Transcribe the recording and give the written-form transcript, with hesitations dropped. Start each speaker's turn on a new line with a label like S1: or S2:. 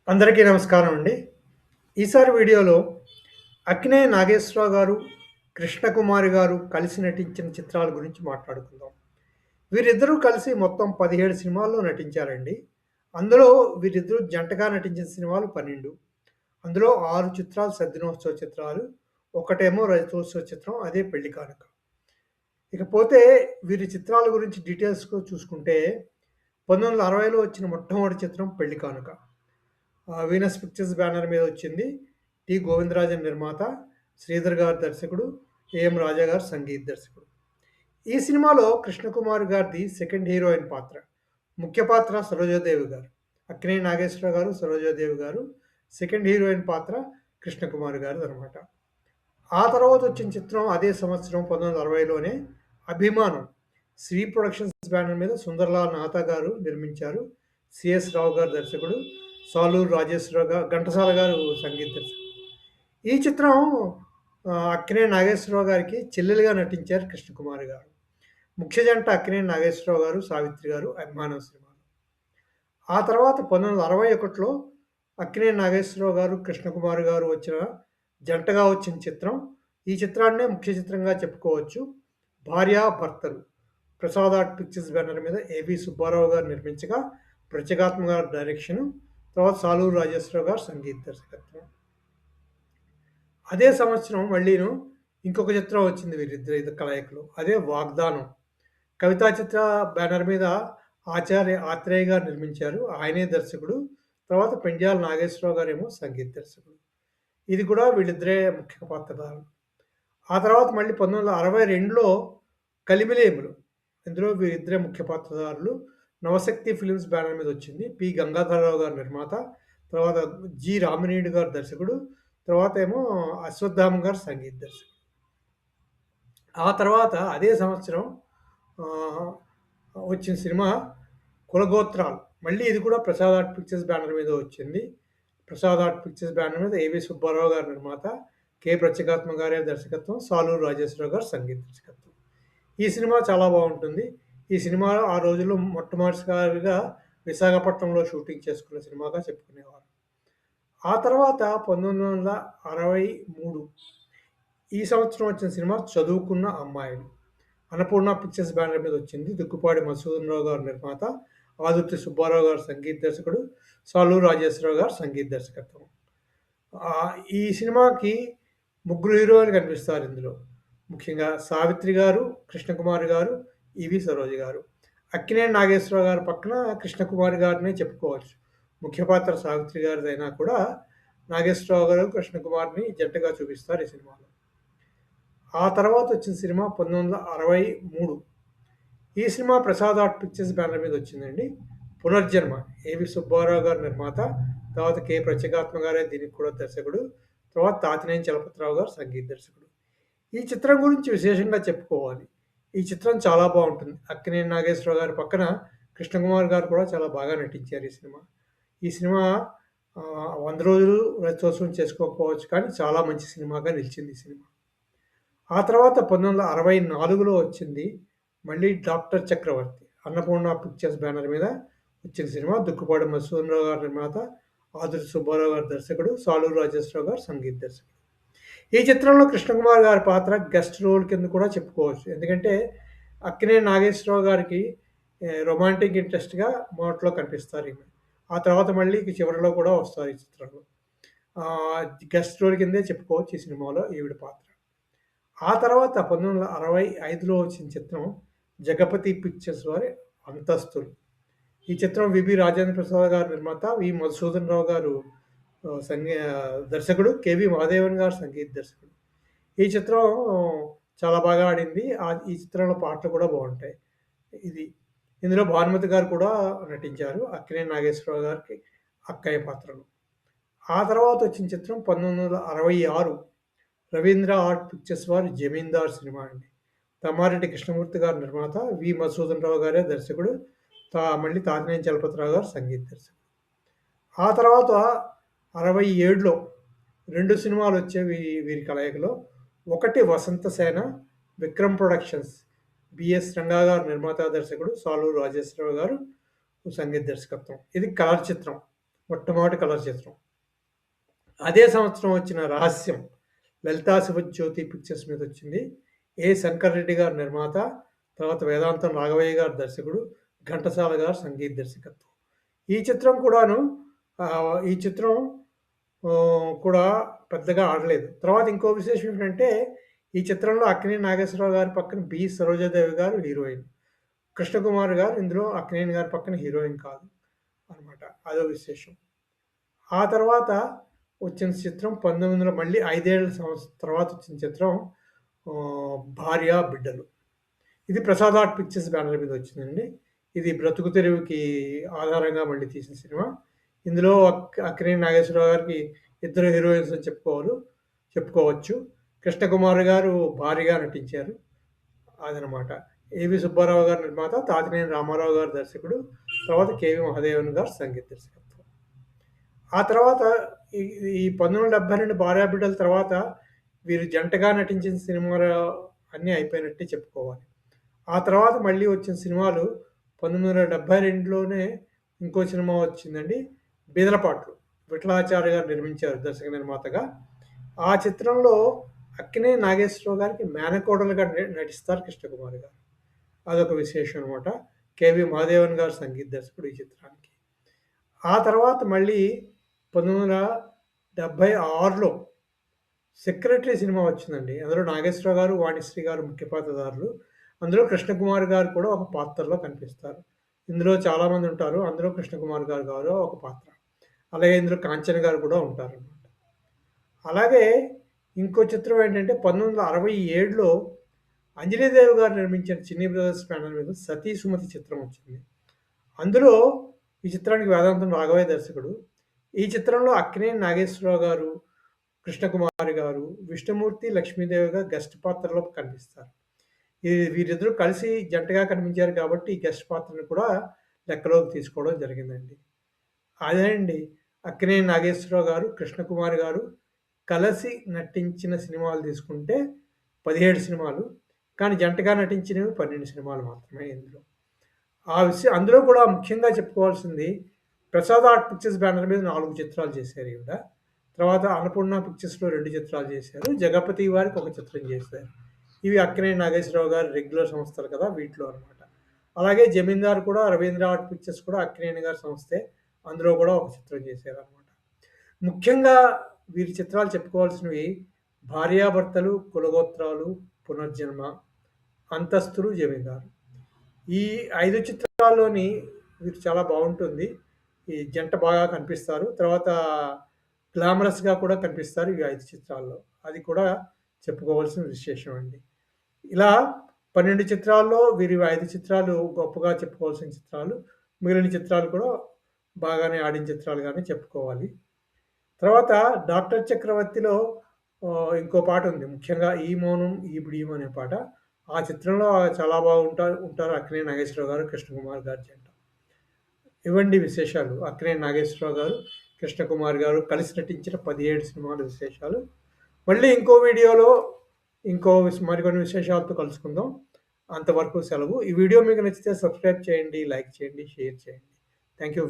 S1: అందరికీ నమస్కారం అండి. ఈసారి వీడియోలో అక్కినేని నాగేశ్వరరావు గారు, కృష్ణకుమారి గారు కలిసి నటించిన చిత్రాల గురించి మాట్లాడుకుందాం. వీరిద్దరూ కలిసి మొత్తం 17 సినిమాల్లో నటించారండి. అందులో వీరిద్దరూ జంటగా నటించిన సినిమాలు 12. అందులో 6 చిత్రాలు సద్దినోత్సవ చిత్రాలు. ఒకటేమో రజతోత్సవ చిత్రం. అదే పెళ్లి కానుక. ఇకపోతే వీరి చిత్రాల గురించి డీటెయిల్స్‌గా చూసుకుంటే 1960లో వచ్చిన మొట్టమొదటి చిత్రం పెళ్లి కానుక. వీనస్ పిక్చర్స్ బ్యానర్ మీద వచ్చింది. టి. గోవిందరాజన్ నిర్మాత, శ్రీధర్ గారు దర్శకుడు, ఏఎం రాజా గారు సంగీత దర్శకుడు. ఈ సినిమాలో కృష్ణకుమారి గారిది సెకండ్ హీరోయిన్ పాత్ర. ముఖ్య పాత్ర సరోజాదేవి గారు. అక్కినేని నాగేశ్వరరావు గారు, సరోజాదేవి గారు. సెకండ్ హీరోయిన్ పాత్ర కృష్ణకుమారి గారిదనమాట. ఆ తర్వాత వచ్చిన చిత్రం అదే సంవత్సరం 1960లోనే 'అభిమానం'. శ్రీ ప్రొడక్షన్స్ బ్యానర్ మీద సుందర్‌లాల్ నాహతా గారు నిర్మించారు. సిఎస్ రావు గారు దర్శకుడు. సాలూరు రాజేశ్వరరావు ఘంటసాల గారు సంగీత దర్శకుడు. ఈ చిత్రం అక్కినేని నాగేశ్వరరావు గారికి చెల్లెలుగా నటించారు కృష్ణకుమారి గారు. ముఖ్య జంట అక్కినేని నాగేశ్వరరావు గారు, సావిత్రి గారు 'అభిమానం' సినిమాలో. ఆ తర్వాత 1961లో అక్కినేని నాగేశ్వరరావు గారు, కృష్ణకుమారి గారు జంటగా వచ్చిన చిత్రం. ఈ చిత్రాన్నే ముఖ్య చిత్రంగా చెప్పుకోవచ్చు. 'భార్యాభర్తలు'. ప్రసాద్ ఆర్ట్ పిక్చర్స్ బ్యానర్ మీద ఏవి సుబ్బారావు గారు నిర్మించగా, ప్రత్యేగాత్మ గారు డైరెక్షను. తర్వాత సాలూరు రాజేశ్వరరావు గారు సంగీత దర్శకత్వం. అదే సంవత్సరం మళ్ళీను ఇంకొక చిత్రం వచ్చింది వీరిద్దరి కలయికలో. అదే 'వాగ్దానం'. కవితా చిత్ర బ్యానర్ మీద ఆచార్య ఆత్రేయ గారు నిర్మించారు. ఆయనే దర్శకుడు. తర్వాత పెండ్యాల నాగేశ్వరరావు గారేమో సంగీత దర్శకుడు. ఇది కూడా వీళ్ళిద్దరే ముఖ్య పాత్రధారులు. ఆ తర్వాత మళ్ళీ 1962లో 'కలిమిలేములు'. ఇందులో వీరిద్దరే ముఖ్య పాత్రధారులు. నవశక్తి ఫిల్మ్స్ బ్యానర్ మీద వచ్చింది. పి. గంగాధరరావు గారు నిర్మాత. తర్వాత జి. రామినేడు గారు దర్శకుడు. తర్వాత ఏమో అశ్వత్థామ గారు సంగీత దర్శకుడు. ఆ తర్వాత అదే సంవత్సరం వచ్చిన సినిమా 'కులగోత్రాలు'. మళ్ళీ ఇది కూడా ప్రసాద్ ఆర్ట్ పిక్చర్స్ బ్యానర్ మీద వచ్చింది. ప్రసాద్ ఆర్ట్ పిక్చర్స్ బ్యానర్ మీద ఏవి సుబ్బారావు గారు నిర్మాత, కె. ప్రత్యేగాత్మ గారే దర్శకత్వం, సాలూరు రాజేశ్వరరావు గారు సంగీత దర్శకత్వం. ఈ సినిమా చాలా బాగుంటుంది. ఈ సినిమా ఆ రోజుల్లో మొట్టమొదటిసారిగా విశాఖపట్నంలో షూటింగ్ చేసుకున్న సినిమాగా చెప్పుకునేవారు. ఆ తర్వాత 1963 ఈ సంవత్సరం వచ్చిన సినిమా 'చదువుకున్న అమ్మాయిలు'. అన్నపూర్ణ పిక్చర్స్ బ్యానర్ మీద వచ్చింది. దుక్కుపాటి మధుసూదనరావు గారు నిర్మాత, ఆదుర్తి సుబ్బారావు గారు సంగీత దర్శకుడు, సాలూరు రాజేశ్వరరావు గారు సంగీత దర్శకత్వం. ఈ సినిమాకి ముగ్గురు హీరోయిన్లు కనిపిస్తారు ఇందులో. ముఖ్యంగా సావిత్రి గారు, కృష్ణకుమారి గారు, ఈవి సరోజ గారు. అక్కినేని నాగేశ్వరరావు గారి పక్కన కృష్ణకుమారి గారినే చెప్పుకోవచ్చు. ముఖ్య పాత్ర సావిత్రి గారిదైనా కూడా నాగేశ్వరరావు గారు, కృష్ణకుమారిని జంటగా చూపిస్తారు ఈ సినిమాలో. ఆ తర్వాత వచ్చిన సినిమా 1963. ఈ cinema Prasad art pictures banner మీద వచ్చిందండి. 'పునర్జన్మ'. ఏవి సుబ్బారావు గారు నిర్మాత, తర్వాత కె. ప్రత్యేగాత్మ గారే దీనికి కూడా దర్శకుడు, తర్వాత తాతినేని చలపతిరావు గారు సంగీత దర్శకుడు. ఈ చిత్రం గురించి విశేషంగా చెప్పుకోవాలి. ఈ చిత్రం చాలా బావుంటుంది. అక్కినేని నాగేశ్వరరావు గారి పక్కన కృష్ణకుమార్ గారు కూడా చాలా బాగా నటించారు ఈ సినిమా. ఈ సినిమా 100 రోజులు రజతోత్సవం చేసుకోకపోవచ్చు కానీ చాలా మంచి సినిమాగా నిలిచింది ఈ సినిమా. ఆ తర్వాత 1964లో వచ్చింది మళ్ళీ 'డాక్టర్ చక్రవర్తి'. అన్నపూర్ణ పిక్చర్స్ బ్యానర్ మీద వచ్చిన సినిమా. దుక్కుపాటి మధుసూదనరావు గారు నిర్మాత, ఆదుర్తి సుబ్బారావు గారు దర్శకుడు, సాలూరు రాజేశ్వరరావు గారు సంగీత దర్శకుడు. ఈ చిత్రంలో కృష్ణకుమార్ గారి పాత్ర గెస్ట్ రోల్ కింద కూడా చెప్పుకోవచ్చు. ఎందుకంటే అక్కినేని నాగేశ్వరరావు గారికి రొమాంటిక్ ఇంట్రెస్ట్‌గా మొదట్లో కనిపిస్తారు ఈమె. ఆ తర్వాత మళ్ళీ చివరిలో కూడా వస్తారు ఈ చిత్రంలో. గెస్ట్ రోల్ కిందే చెప్పుకోవచ్చు ఈ సినిమాలో ఈవిడ పాత్ర. ఆ తర్వాత 1965లో వచ్చిన చిత్రం 'జగపతి పిక్చర్స్' వారి 'అంతస్తులు'. ఈ చిత్రం విబి రాజేంద్ర ప్రసాద్ గారు నిర్మాత, వి. మధుసూదనరావు గారు దర్శకుడు, కెవి మహాదేవన్ గారు సంగీత దర్శకుడు. ఈ చిత్రం చాలా బాగా ఆడింది. ఈ చిత్రంలో పాటలు కూడా బావుంటాయి. ఇందులో భానుమతి గారు కూడా నటించారు. అక్కినేని నాగేశ్వరరావు గారికి అక్కయ్య పాత్రలో. ఆ తర్వాత వచ్చిన చిత్రం 1966 రవీంద్ర ఆర్ట్ పిక్చర్స్ వారి 'జమీందార్' సినిమా అండి. తమ్మారెడ్డి కృష్ణమూర్తి గారు నిర్మాత, వి. మధుసూదనరావు గారే దర్శకుడు, మళ్ళీ తాతినేని చలపతిరావు గారు సంగీత దర్శకుడు. ఆ తర్వాత 67లో 2 సినిమాలు వచ్చాయి వీరి కలయికలో. ఒకటి 'వసంతసేన', విక్రమ్ ప్రొడక్షన్స్, బిఎస్ రంగా గారు నిర్మాత, దర్శకుడు, సాలూరు రాజేశ్వరరావు గారు సంగీత దర్శకత్వం. ఇది కలర్ చిత్రం. మొట్టమొదటి కలర్ చిత్రం. అదే సంవత్సరం వచ్చిన 'రహస్యం' లలితా శివజ్యోతి పిక్చర్స్ మీద వచ్చింది. శంకర్ రెడ్డి గారు నిర్మాత, తర్వాత వేదాంతం రాఘవయ్య గారు దర్శకుడు, ఘంటసాల గారు సంగీత దర్శకత్వం. ఈ చిత్రం కూడాను ఈ చిత్రం కూడా పెద్దగా ఆడలేదు. తర్వాత ఇంకో విశేషం ఏంటంటే, ఈ చిత్రంలో అక్కినేని నాగేశ్వరరావు గారి పక్కన బి. సరోజాదేవి గారు హీరోయిన్. కృష్ణకుమార్ గారు ఇందులో అక్కినేని గారి పక్కన హీరోయిన్ కాదు అనమాట. అదో విశేషం. ఆ తర్వాత వచ్చిన చిత్రం 1900 మళ్ళీ 5 ఏళ్ల తర్వాత వచ్చిన చిత్రం 'భార్య బిడ్డలు'. ఇది ప్రసాద్ ఆర్ట్ పిక్చర్స్ బ్యానర్ మీద వచ్చిందండి. ఇది బ్రతుకు తెరువుకి ఆధారంగా మళ్ళీ తీసిన సినిమా. ఇందులో అక్కినేని నాగేశ్వరరావు గారికి ఇద్దరు హీరోయిన్స్ అని చెప్పుకోవచ్చు. కృష్ణకుమార్ గారు భార్యగా నటించారు. అదనమాట. ఏవి సుబ్బారావు గారు నిర్మాత, తాతినేని రామారావు గారు దర్శకుడు, తర్వాత కేవి మహాదేవన్ గారు సంగీత దర్శకత్వం. ఆ తర్వాత ఈ 1972 భార్య బిడ్డల తర్వాత వీరు జంటగా నటించిన సినిమాలు అన్నీ అయిపోయినట్టే చెప్పుకోవాలి. ఆ తర్వాత మళ్ళీ వచ్చిన సినిమాలు 1972లోనే ఇంకో సినిమా వచ్చిందండి, 'బీదలపాట్లు'. విఠలాచార్య గారు నిర్మించారు దర్శక నిర్మాతగా. ఆ చిత్రంలో అక్కినేని నాగేశ్వరరావు గారికి మేనకోడలుగా నటిస్తారు కృష్ణకుమార్ గారు. అదొక విశేషం అనమాట. కేవి మహాదేవన్ గారు సంగీత దర్శకుడు ఈ చిత్రానికి. ఆ తర్వాత మళ్ళీ 1976లో 'సెక్రటరీ' సినిమా వచ్చిందండి. అందులో నాగేశ్వరరావు గారు, వాణిశ్రీ గారు ముఖ్య పాత్రధారులు. అందులో కృష్ణకుమార్ గారు కూడా ఒక పాత్రలో కనిపిస్తారు. ఇందులో చాలామంది ఉంటారు. అందులో కృష్ణకుమార్ గారు ఒక పాత్ర. అలాగే ఇందులో కాంచన గారు కూడా ఉంటారనమాట. అలాగే ఇంకో చిత్రం ఏంటంటే 1967లో అంజనీదేవి గారు నిర్మించిన చిన్ని బ్రదర్స్ బ్యానర్ మీద 'సతీ సుమతి' చిత్రం వచ్చింది. అందులో ఈ చిత్రానికి వేదాంతం రాఘవయ్య దర్శకుడు. ఈ చిత్రంలో అక్కినేని నాగేశ్వరరావు గారు, కృష్ణకుమారి గారు, విష్ణుమూర్తి, లక్ష్మీదేవిగా గెస్ట్ పాత్రలో కనిపిస్తారు. వీరిద్దరూ కలిసి జంటగా కనిపించారు కాబట్టి ఈ గెస్ట్ పాత్రను కూడా లెక్కలోకి తీసుకోవడం జరిగిందండి. అదేనండి అక్కినేని నాగేశ్వరరావు గారు, కృష్ణకుమారి గారు కలిసి నటించిన సినిమాలు తీసుకుంటే 17 సినిమాలు. కానీ జంటగా నటించినవి 12 సినిమాలు మాత్రమే ఇందులో. అందులో కూడా ముఖ్యంగా చెప్పుకోవాల్సింది ప్రసాద్ ఆర్ట్ పిక్చర్స్ బ్యానర్ మీద 4 చిత్రాలు చేశారు ఈవిడ. తర్వాత అన్నపూర్ణ పిక్చర్స్‌లో 2 చిత్రాలు చేశారు. జగపతి వారికి ఒక చిత్రం చేశారు. ఇవి అక్కినేని నాగేశ్వరరావు గారి రెగ్యులర్ సంస్థలు కదా, వీటిలో అనమాట. అలాగే జమీందార్ కూడా రవీంద్ర ఆర్ట్ పిక్చర్స్ కూడా అక్కినేని గారి సంస్థే. అందులో కూడా ఒక చిత్రం చేశారనమాట. ముఖ్యంగా వీరి చిత్రాలు చెప్పుకోవాల్సినవి 'భార్యాభర్తలు', 'కులగోత్రాలు', 'పునర్జన్మ', 'అంతస్తులు', 'జమీందారు'. ఈ 5 చిత్రాల్లోని వీరు చాలా బాగుంటుంది. ఈ జంట బాగా కనిపిస్తారు. తర్వాత గ్లామరస్‌గా కూడా కనిపిస్తారు ఈ 5 చిత్రాల్లో. అది కూడా చెప్పుకోవాల్సిన విశేషం అండి. ఇలా 12 చిత్రాల్లో వీరి 5 చిత్రాలు గొప్పగా చెప్పుకోవాల్సిన చిత్రాలు. మిగిలిన చిత్రాలు కూడా బాగానే ఆడిన చిత్రాలుగానే చెప్పుకోవాలి. తర్వాత 'డాక్టర్ చక్రవర్తిలో' ఇంకో పాటుంది. ముఖ్యంగా 'ఈ మౌనం ఈ బిడియం' అనే పాట. ఆ చిత్రంలో చాలా ఉంటారు అక్కినేని నాగేశ్వరరావు గారు, కృష్ణకుమార్ గారి జంట. ఇవండి విశేషాలు. అక్కినేని నాగేశ్వరరావు గారు, కృష్ణకుమార్ గారు కలిసి నటించిన 17 సినిమాల విశేషాలు. మళ్ళీ ఇంకో వీడియోలో మరికొన్ని విశేషాలతో కలుసుకుందాం. అంతవరకు సెలవు. ఈ వీడియో మీకు నచ్చితే సబ్స్క్రైబ్ చేయండి, లైక్ చేయండి, షేర్ చేయండి. Thank you